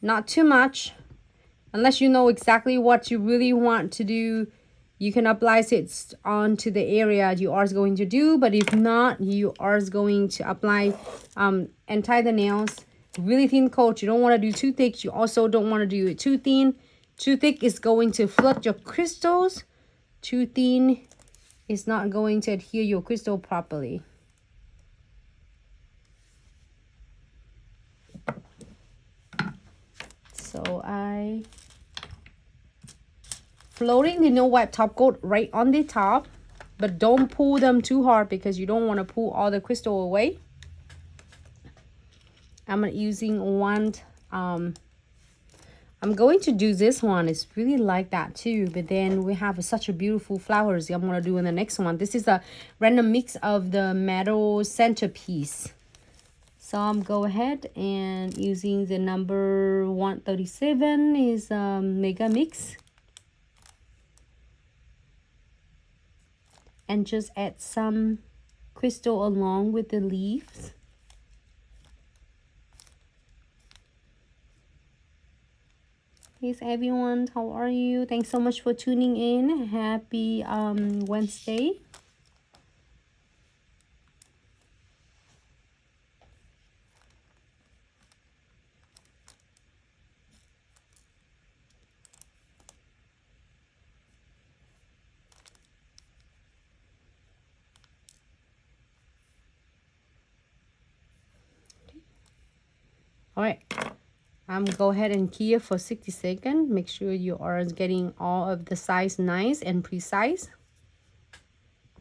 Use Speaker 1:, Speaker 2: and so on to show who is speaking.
Speaker 1: not too much. Unless you know exactly what you really want to do, you can apply it onto the area you are going to do. But if not, you are going to apply and tie the nails. Really thin coat. You don't want to do too thick. You also don't want to do it too thin. Too thick is going to flood your crystals. Too thin is not going to adhere your crystal properly. So I floating the no wipe top coat right on the top, but don't pull them too hard because you don't want to pull all the crystal away. I'm using one. I'm going to do this one. It's really like that too, but then we have such a beautiful flowers I'm going to do in the next one. This is a random mix of the metal centerpiece. So I'm go ahead and using the number 137 is mega mix. And just add some crystal along with the leaves. Hey everyone, how are you? Thanks so much for tuning in. Happy Wednesday. All right, I'm go ahead and key it for 60 seconds. Make sure you are getting all of the size nice and precise.